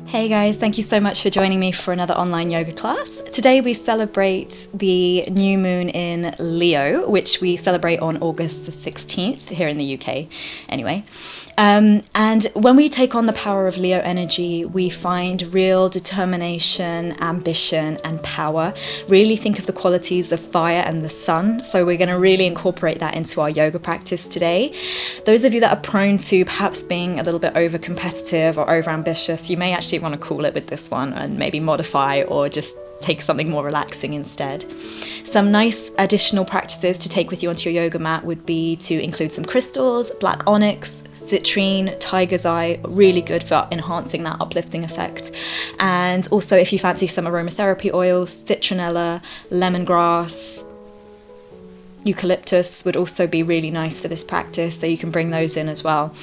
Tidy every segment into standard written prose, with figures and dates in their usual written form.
Hey guys, thank you so much for joining me for another online yoga class. Today we celebrate the new moon in Leo, which we celebrate on August the 16th here in the UK anyway. And when we take on the power of Leo energy, we find real determination, ambition and power. Really think of the qualities of fire and the sun. So we're going to really incorporate that into our yoga practice today. Those of you that are prone to perhaps being a little bit over competitive or over ambitious, you may actually want to cool it with this one and maybe modify or just take something more relaxing instead. Some nice additional practices to take with you onto your yoga mat would be to include some crystals, black onyx, citrine, tiger's eye, really good for enhancing that uplifting effect. And also if you fancy some aromatherapy oils, citronella, lemongrass, eucalyptus would also be really nice for this practice, so you can bring those in as well.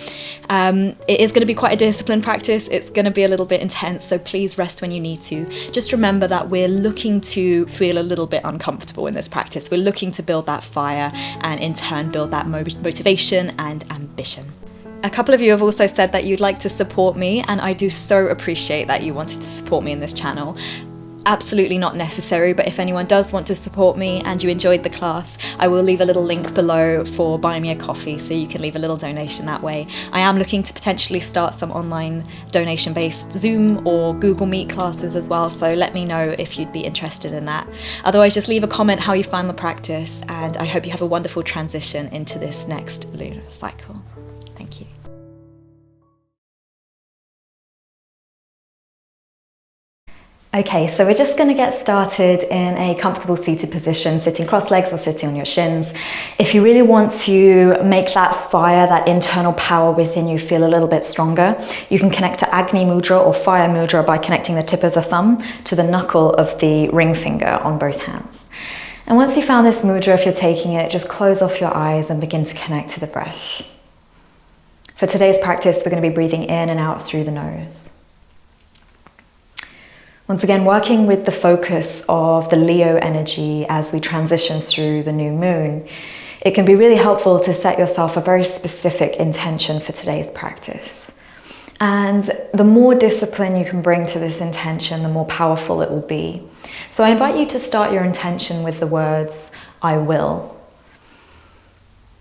It is going to be quite a disciplined practice. It's going to be a little bit intense, so please rest when you need to. Just remember that we're looking to feel a little bit uncomfortable in this practice. We're looking to build that fire and in turn build that motivation and ambition. A couple of you have also said that you'd like to support me, and I do so appreciate that you wanted to support me in this channel. Absolutely not necessary, but if anyone does want to support me and you enjoyed the class, I will leave a little link below for Buy Me a Coffee, so you can leave a little donation that way. I am looking to potentially start some online donation-based Zoom or Google Meet classes as well, so let me know if you'd be interested in that. Otherwise, just leave a comment how you find the practice, and I hope you have a wonderful transition into this next lunar cycle. Thank you. Okay, so we're just going to get started in a comfortable seated position, sitting cross-legs or sitting on your shins. If you really want to make that fire, that internal power within you feel a little bit stronger, you can connect to Agni Mudra or Fire Mudra by connecting the tip of the thumb to the knuckle of the ring finger on both hands. And once you found this mudra, if you're taking it, just close off your eyes and begin to connect to the breath. For today's practice, we're going to be breathing in and out through the nose. Once again, working with the focus of the Leo energy as we transition through the new moon, it can be really helpful to set yourself a very specific intention for today's practice. And the more discipline you can bring to this intention, the more powerful it will be. So I invite you to start your intention with the words, I will.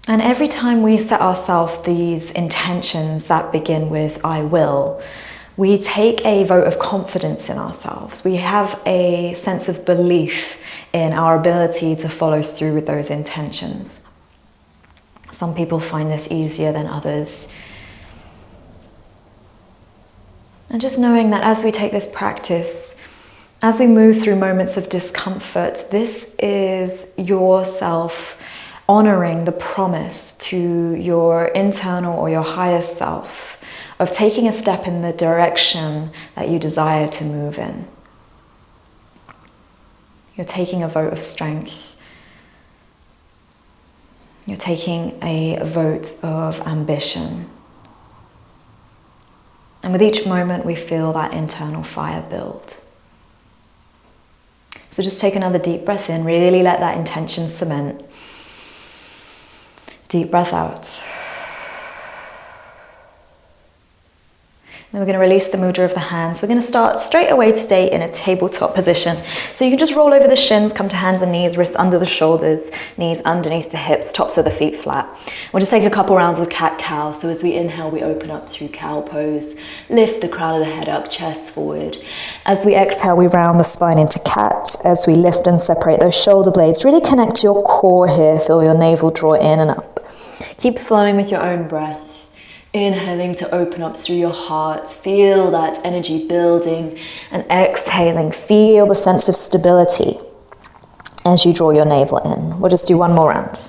And every time we set ourselves these intentions that begin with I will, we take a vote of confidence in ourselves. We have a sense of belief in our ability to follow through with those intentions. Some people find this easier than others. And just knowing that as we take this practice, as we move through moments of discomfort, this is yourself honoring the promise to your internal or your higher self of taking a step in the direction that you desire to move in. You're taking a vote of strength. You're taking a vote of ambition. And with each moment, we feel that internal fire build. So just take another deep breath in, really let that intention cement. Deep breath out. Then we're going to release the mudra of the hands. We're going to start straight away today in a tabletop position. So you can just roll over the shins, come to hands and knees, wrists under the shoulders, knees underneath the hips, tops of the feet flat. We'll just take a couple rounds of cat-cow. So as we inhale, we open up through cow pose. Lift the crown of the head up, chest forward. As we exhale, we round the spine into cat. As we lift and separate those shoulder blades, really connect to your core here. Feel your navel draw in and up. Keep flowing with your own breath. Inhaling to open up through your heart, feel that energy building, and exhaling, feel the sense of stability as you draw your navel in. We'll just do one more round.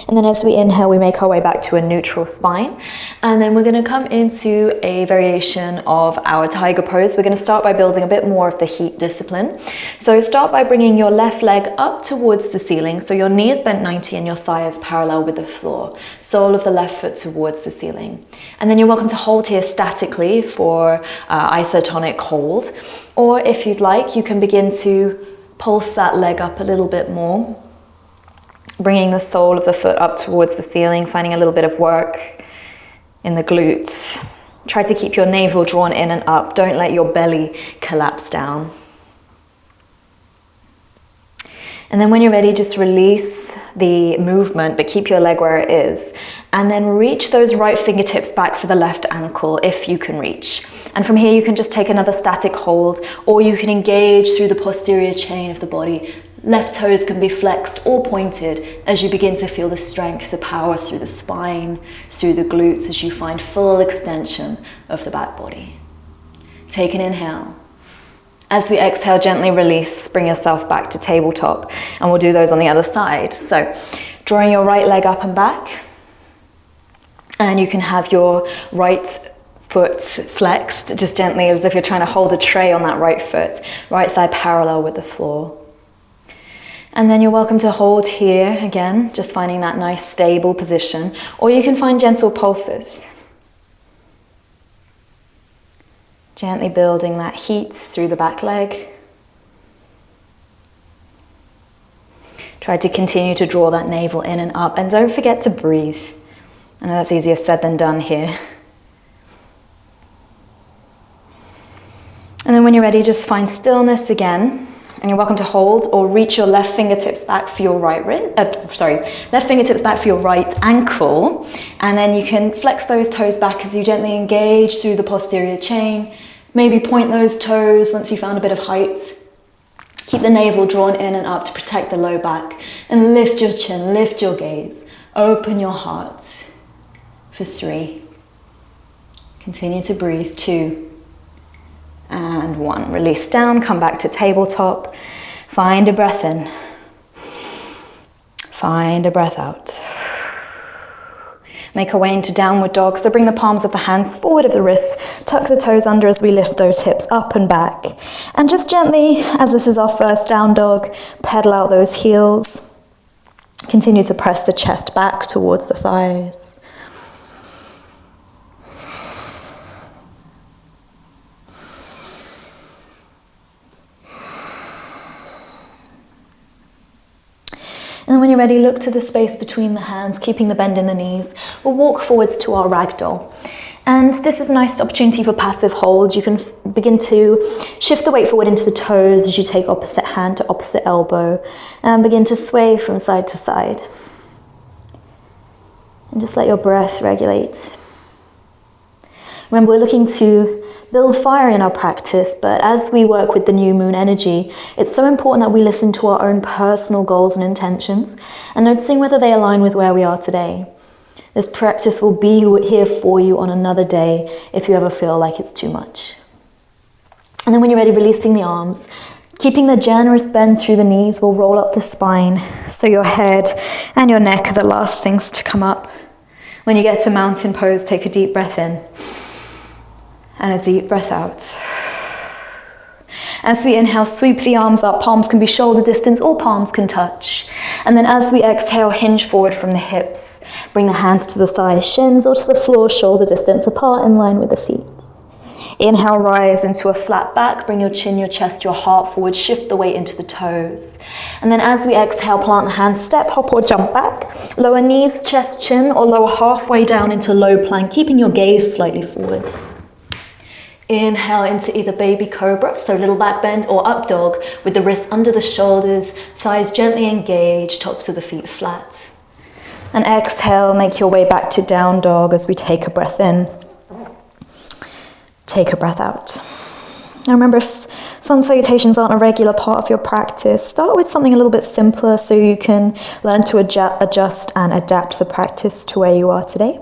And then as we inhale, we make our way back to a neutral spine. And then we're going to come into a variation of our tiger pose. We're going to start by building a bit more of the heat discipline. So start by bringing your left leg up towards the ceiling. So your knee is bent 90 and your thigh is parallel with the floor. Sole of the left foot towards the ceiling. And then you're welcome to hold here statically for isotonic hold. Or if you'd like, you can begin to pulse that leg up a little bit more. Bringing the sole of the foot up towards the ceiling, finding a little bit of work in the glutes. Try to keep your navel drawn in and up. Don't let your belly collapse down. And then when you're ready, just release the movement, but keep your leg where it is. And then reach those right fingertips back for the left ankle if you can reach. And from here, you can just take another static hold, or you can engage through the posterior chain of the body. Left toes can be flexed or pointed as you begin to feel the strength, the power through the spine, through the glutes, as you find full extension of the back body. Take an inhale. As we exhale, gently release, bring yourself back to tabletop, and we'll do those on the other side. So drawing your right leg up and back, and you can have your right foot flexed, just gently as if you're trying to hold a tray on that right foot, right thigh parallel with the floor. And then you're welcome to hold here again, just finding that nice stable position, or you can find gentle pulses. Gently building that heat through the back leg. Try to continue to draw that navel in and up, and don't forget to breathe. I know that's easier said than done here. And then when you're ready, just find stillness again. And you're welcome to hold or reach your left fingertips back for your left fingertips back for your right ankle. And then you can flex those toes back as you gently engage through the posterior chain. Maybe point those toes once you found a bit of height. Keep the navel drawn in and up to protect the low back. And lift your chin, lift your gaze. Open your heart for 3. Continue to breathe. 2. And 1. Release down, come back to tabletop. Find a breath in. Find a breath out. Make our way into downward dog. So bring the palms of the hands forward of the wrists. Tuck the toes under as we lift those hips up and back. And just gently, as this is our first down dog, pedal out those heels. Continue to press the chest back towards the thighs. And then when you're ready, look to the space between the hands, keeping the bend in the knees. We'll walk forwards to our ragdoll. And this is a nice opportunity for passive hold. You can begin to shift the weight forward into the toes as you take opposite hand to opposite elbow and begin to sway from side to side. And just let your breath regulate. Remember, we're looking to build fire in our practice, but as we work with the new moon energy, it's so important that we listen to our own personal goals and intentions and noticing whether they align with where we are today. This practice will be here for you on another day if you ever feel like it's too much. And then when you're ready, releasing the arms, keeping the generous bend through the knees, we'll roll up the spine so your head and your neck are the last things to come up. When you get to mountain pose, take a deep breath in. And a deep breath out. As we inhale, sweep the arms up. Palms can be shoulder distance or palms can touch. And then as we exhale, hinge forward from the hips. Bring the hands to the thighs, shins, or to the floor, shoulder distance apart in line with the feet. Inhale, rise into a flat back. Bring your chin, your chest, your heart forward. Shift the weight into the toes. And then as we exhale, plant the hands, step, hop, or jump back. Lower knees, chest, chin, or lower halfway down into low plank, keeping your gaze slightly forwards. Inhale into either baby cobra, so little back bend, or up dog with the wrists under the shoulders, thighs gently engaged, tops of the feet flat. And exhale, make your way back to down dog as we take a breath in. Take a breath out. Now remember, if sun salutations aren't a regular part of your practice, start with something a little bit simpler so you can learn to adjust and adapt the practice to where you are today.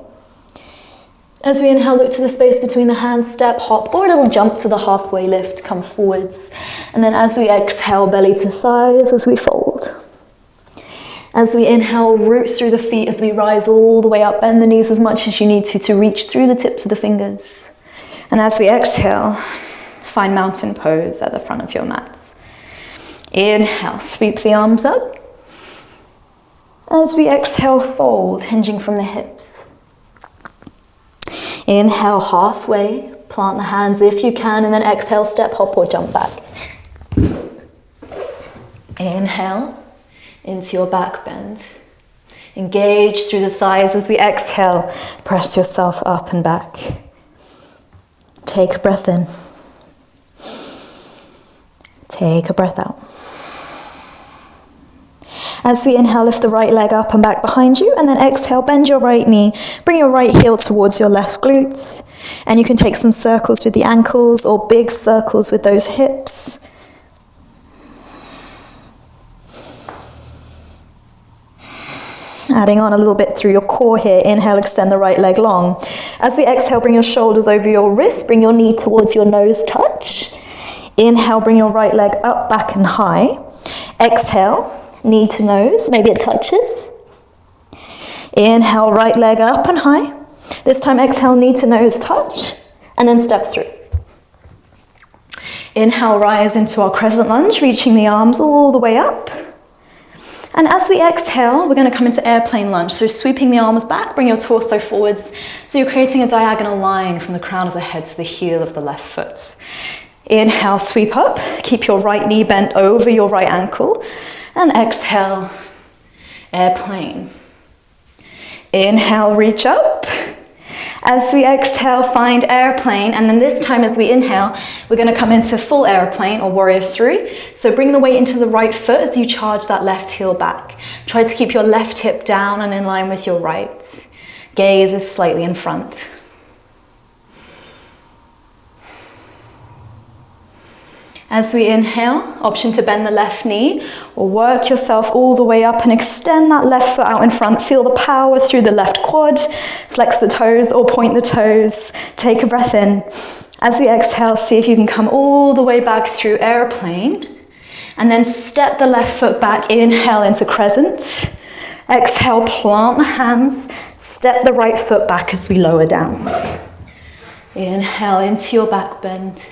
As we inhale, look to the space between the hands, step, hop, or a little jump to the halfway lift, come forwards. And then as we exhale, belly to thighs as we fold. As we inhale, root through the feet as we rise all the way up, bend the knees as much as you need to reach through the tips of the fingers. And as we exhale, find mountain pose at the front of your mats. Inhale, sweep the arms up. As we exhale, fold, hinging from the hips. Inhale, halfway, plant the hands if you can, and then exhale, step, hop, or jump back. Inhale into your back bend. Engage through the thighs. As we exhale, press yourself up and back. Take a breath in. Take a breath out. As we inhale, lift the right leg up and back behind you, and then exhale, bend your right knee, bring your right heel towards your left glutes, and you can take some circles with the ankles or big circles with those hips. Adding on a little bit through your core here. Inhale, extend the right leg long. As we exhale, bring your shoulders over your wrists, bring your knee towards your nose touch. Inhale, bring your right leg up, back and high. Exhale, knee to nose, maybe it touches. Inhale, right leg up and high. This time exhale, knee to nose touch, and then step through. Inhale, rise into our crescent lunge, reaching the arms all the way up. And as we exhale, we're going to come into airplane lunge. So sweeping the arms back, bring your torso forwards. So you're creating a diagonal line from the crown of the head to the heel of the left foot. Inhale, sweep up. Keep your right knee bent over your right ankle. And exhale, airplane. Inhale, reach up. As we exhale, find airplane, and then this time as we inhale, we're going to come into full airplane or warrior three. So bring the weight into the right foot as you charge that left heel back. Try to keep your left hip down and in line with your right. Gaze is slightly in front. As we inhale, option to bend the left knee or work yourself all the way up and extend that left foot out in front. Feel the power through the left quad. Flex the toes or point the toes. Take a breath in. As we exhale, see if you can come all the way back through airplane. And then step the left foot back. Inhale into crescent. Exhale, plant the hands. Step the right foot back as we lower down. Inhale into your back bend.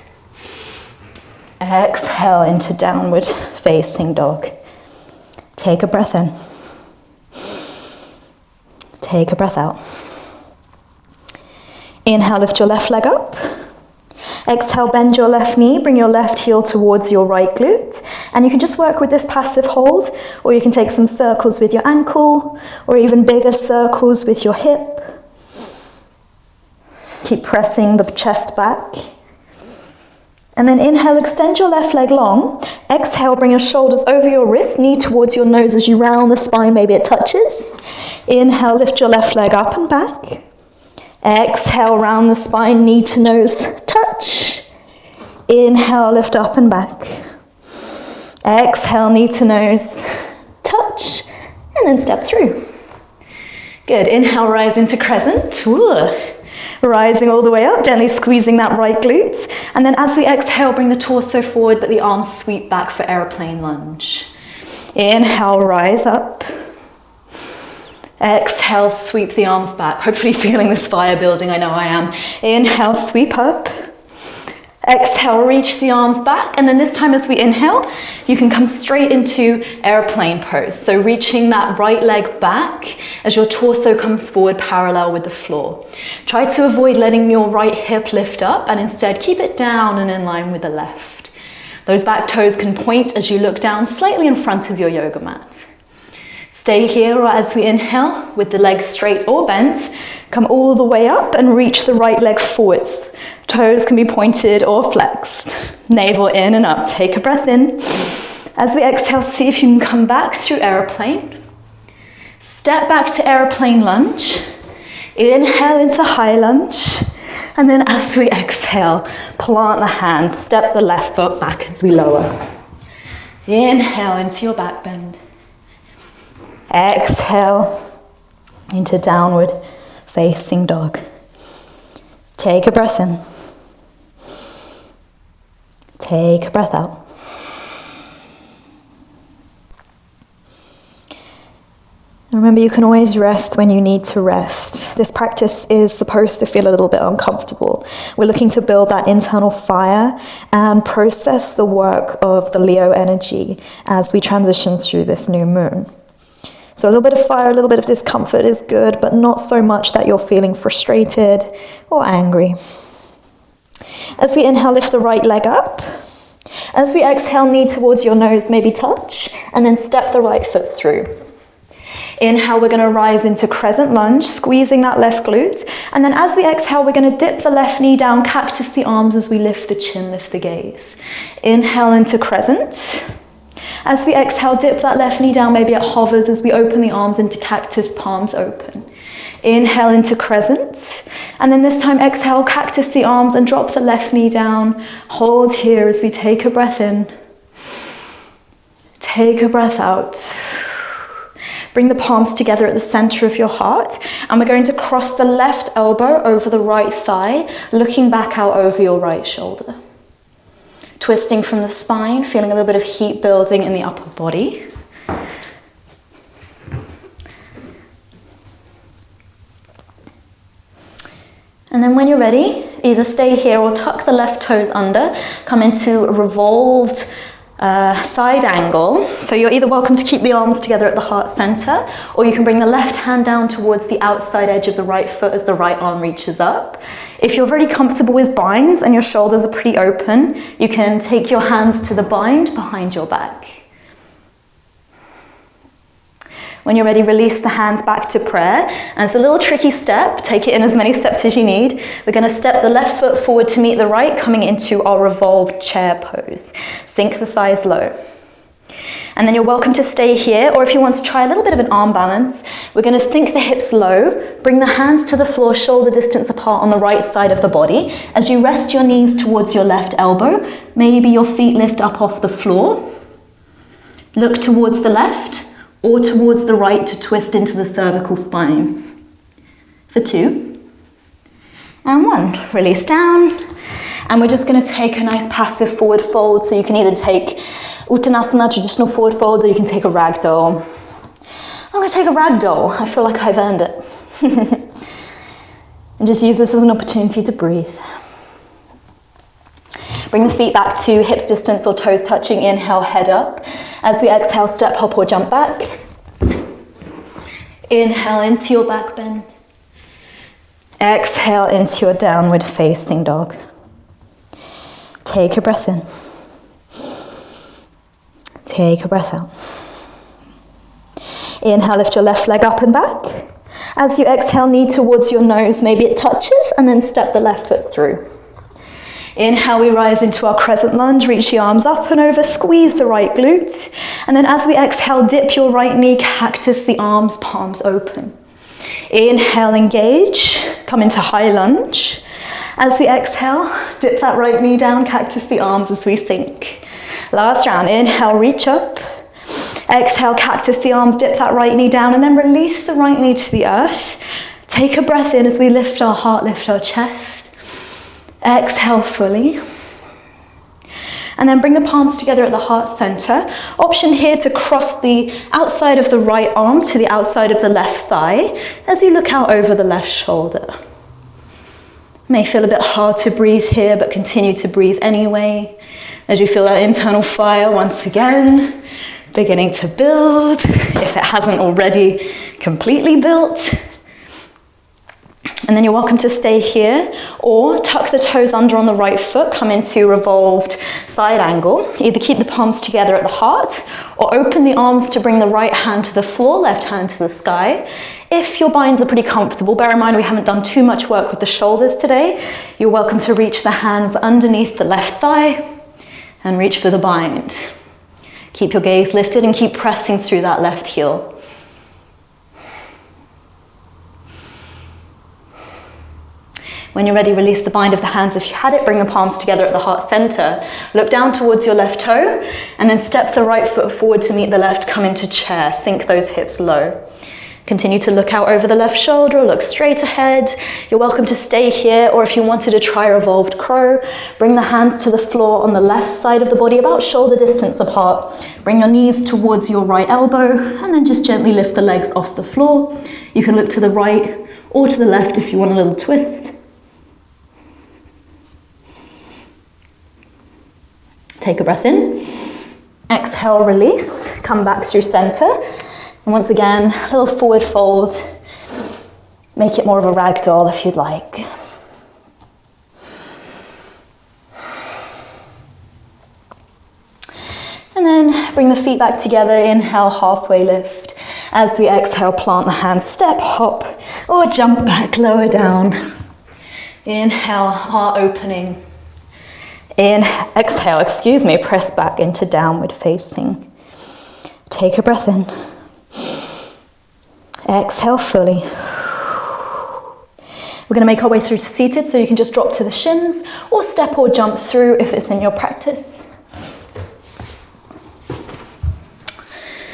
Exhale into downward facing dog. Take a breath in. Take a breath out. Inhale, lift your left leg up. Exhale, bend your left knee, bring your left heel towards your right glute. And you can just work with this passive hold, or you can take some circles with your ankle, or even bigger circles with your hip. Keep pressing the chest back. And then inhale, extend your left leg long. Exhale, bring your shoulders over your wrist, knee towards your nose as you round the spine, maybe it touches. Inhale, lift your left leg up and back. Exhale, round the spine, knee to nose, touch. Inhale, lift up and back. Exhale, knee to nose, touch, and then step through. Good, inhale, rise into crescent. Ooh. Rising all the way up, gently squeezing that right glute. And then as we exhale, bring the torso forward, but the arms sweep back for airplane lunge. Inhale, rise up. Exhale, sweep the arms back. Hopefully feeling this fire building, I know I am. Inhale, sweep up. Exhale, reach the arms back. And then this time as we inhale, you can come straight into airplane pose. So reaching that right leg back as your torso comes forward parallel with the floor. Try to avoid letting your right hip lift up and instead keep it down and in line with the left. Those back toes can point as you look down slightly in front of your yoga mat. Stay here, or as we inhale, with the legs straight or bent, come all the way up and reach the right leg forwards. Toes can be pointed or flexed. Navel in and up. Take a breath in. As we exhale, see if you can come back through airplane. Step back to airplane lunge. Inhale into high lunge. And then as we exhale, plant the hands. Step the left foot back as we lower. Inhale into your back bend. Exhale into downward facing dog. Take a breath in. Take a breath out. Remember, you can always rest when you need to rest. This practice is supposed to feel a little bit uncomfortable. We're looking to build that internal fire and process the work of the Leo energy as we transition through this new moon. So a little bit of fire, a little bit of discomfort is good, but not so much that you're feeling frustrated or angry. As we inhale, lift the right leg up. As we exhale, knee towards your nose, maybe touch, and then step the right foot through. Inhale, we're going to rise into crescent lunge, squeezing that left glute. And then as we exhale, we're going to dip the left knee down, cactus the arms as we lift the chin, lift the gaze. Inhale into crescent. As we exhale, dip that left knee down, maybe it hovers as we open the arms into cactus, palms open. Inhale into crescent. And then this time exhale, cactus the arms and drop the left knee down. Hold here as we take a breath in. Take a breath out. Bring the palms together at the center of your heart, and we're going to cross the left elbow over the right thigh, looking back out over your right shoulder. Twisting from the spine, feeling a little bit of heat building in the upper body. And then when you're ready, either stay here or tuck the left toes under, come into a revolved side angle. So you're either welcome to keep the arms together at the heart center, or you can bring the left hand down towards the outside edge of the right foot as the right arm reaches up. If you're very comfortable with binds and your shoulders are pretty open, you can take your hands to the bind behind your back. When you're ready, release the hands back to prayer. And it's a little tricky step. Take it in as many steps as you need. We're going to step the left foot forward to meet the right, coming into our revolved chair pose. Sink the thighs low. And then you're welcome to stay here, or if you want to try a little bit of an arm balance, we're going to sink the hips low, bring the hands to the floor, shoulder distance apart on the right side of the body. As you rest your knees towards your left elbow, maybe your feet lift up off the floor. Look towards the left or towards the right to twist into the cervical spine. For 2. And 1. Release down. And we're just going to take a nice passive forward fold. So you can either take Uttanasana, traditional forward fold, or you can take a ragdoll. I'm going to take a ragdoll. I feel like I've earned it. And just use this as an opportunity to breathe. Bring the feet back to hips distance or toes touching. Inhale, head up. As we exhale, step, hop, or jump back. Inhale into your back bend. Exhale into your downward facing dog. Take a breath in. Take a breath out. Inhale, lift your left leg up and back. As you exhale, knee towards your nose, maybe it touches, and then step the left foot through. Inhale, we rise into our crescent lunge, reach the arms up and over, squeeze the right glute. And then as we exhale, dip your right knee, cactus the arms, palms open. Inhale, engage, come into high lunge. As we exhale, dip that right knee down, cactus the arms as we sink. Last round, inhale, reach up. Exhale, cactus the arms, dip that right knee down, and then release the right knee to the earth. Take a breath in as we lift our heart, lift our chest. Exhale fully. And then bring the palms together at the heart center. Option here to cross the outside of the right arm to the outside of the left thigh as you look out over the left shoulder. May feel a bit hard to breathe here, but continue to breathe anyway. As you feel that internal fire once again beginning to build, if it hasn't already completely built. And then you're welcome to stay here or tuck the toes under on the right foot, come into revolved side angle. Either keep the palms together at the heart or open the arms to bring the right hand to the floor, left hand to the sky. If your binds are pretty comfortable, bear in mind we haven't done too much work with the shoulders today. You're welcome to reach the hands underneath the left thigh and reach for the bind. Keep your gaze lifted and keep pressing through that left heel. When you're ready, release the bind of the hands. If you had it, bring the palms together at the heart center. Look down towards your left toe, and then step the right foot forward to meet the left. Come into chair, sink those hips low. Continue to look out over the left shoulder, look straight ahead. You're welcome to stay here, or if you wanted to try revolved crow, bring the hands to the floor on the left side of the body, about shoulder distance apart. Bring your knees towards your right elbow, and then just gently lift the legs off the floor. You can look to the right or to the left if you want a little twist. Take a breath in, exhale, release, come back through center. And once again, a little forward fold. Make it more of a ragdoll if you'd like. And then bring the feet back together, inhale, halfway lift. As we exhale, plant the hands, step, hop, or jump back, lower down. Inhale, heart opening. Exhale, press back into downward facing. Take a breath in. Exhale fully. We're going to make our way through to seated, so you can just drop to the shins or step or jump through if it's in your practice.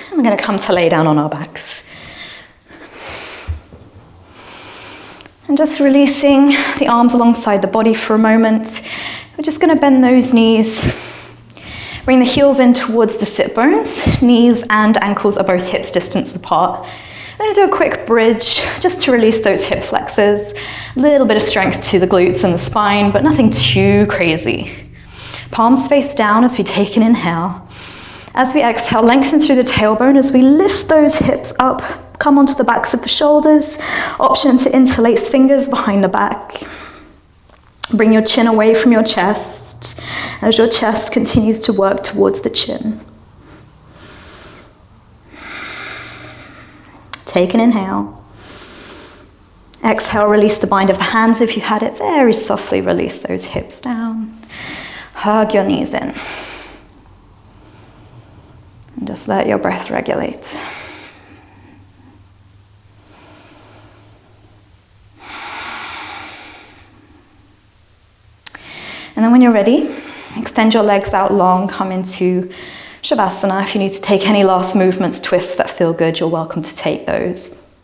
And we're going to come to lay down on our backs. And just releasing the arms alongside the body for a moment. We're just going to bend those knees. Bring the heels in towards the sit bones. Knees and ankles are both hips distance apart. We're going to do a quick bridge just to release those hip flexors. A little bit of strength to the glutes and the spine, but nothing too crazy. Palms face down as we take an inhale. As we exhale, lengthen through the tailbone as we lift those hips up. Come onto the backs of the shoulders. Option to interlace fingers behind the back. Bring your chin away from your chest as your chest continues to work towards the chin. Take an inhale. Exhale, release the bind of the hands if you had it. Very softly release those hips down. Hug your knees in. And just let your breath regulate. And then when you're ready, extend your legs out long, come into Shavasana. If you need to take any last movements, twists that feel good, you're welcome to take those.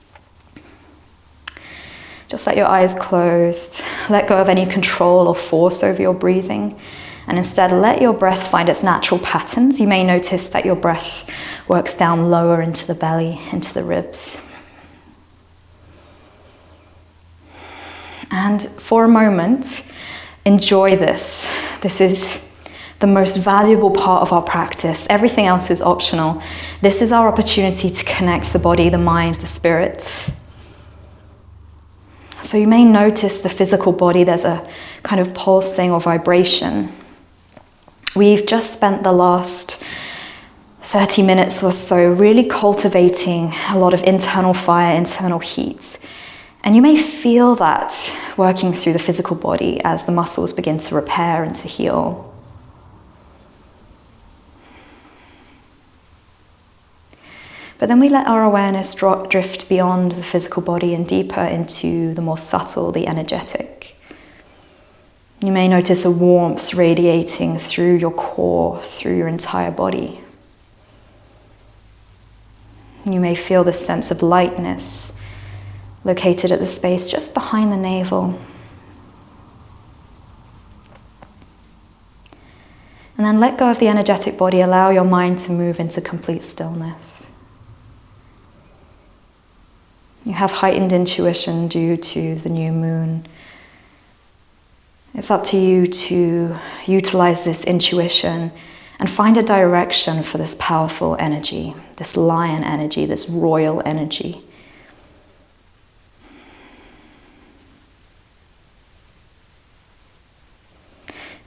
Just let your eyes closed. Let go of any control or force over your breathing. And instead, let your breath find its natural patterns. You may notice that your breath works down lower into the belly, into the ribs. And for a moment, enjoy this. This is the most valuable part of our practice. Everything else is optional. This is our opportunity to connect the body, the mind, the spirit. So you may notice the physical body, there's a kind of pulsing or vibration. We've just spent the last 30 minutes or so really cultivating a lot of internal fire, internal heat. And you may feel that working through the physical body as the muscles begin to repair and to heal. But then we let our awareness drift beyond the physical body and deeper into the more subtle, the energetic. You may notice a warmth radiating through your core, through your entire body. You may feel this sense of lightness located at the space just behind the navel. And then let go of the energetic body, allow your mind to move into complete stillness. You have heightened intuition due to the new moon. It's up to you to utilize this intuition and find a direction for this powerful energy, this lion energy, this royal energy.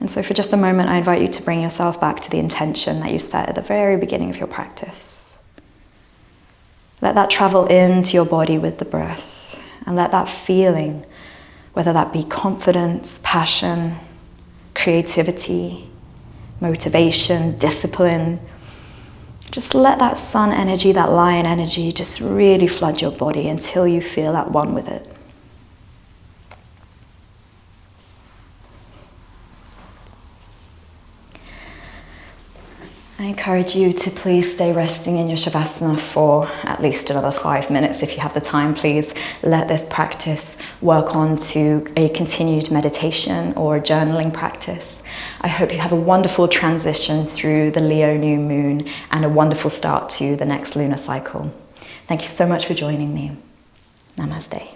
And so for just a moment, I invite you to bring yourself back to the intention that you set at the very beginning of your practice. Let that travel into your body with the breath, and let that feeling, whether that be confidence, passion, creativity, motivation, discipline, just let that sun energy, that lion energy, just really flood your body until you feel at one with it. I encourage you to please stay resting in your Shavasana for at least another 5 minutes. If you have the time, please let this practice work on to a continued meditation or a journaling practice. I hope you have a wonderful transition through the Leo new moon and a wonderful start to the next lunar cycle. Thank you so much for joining me. Namaste.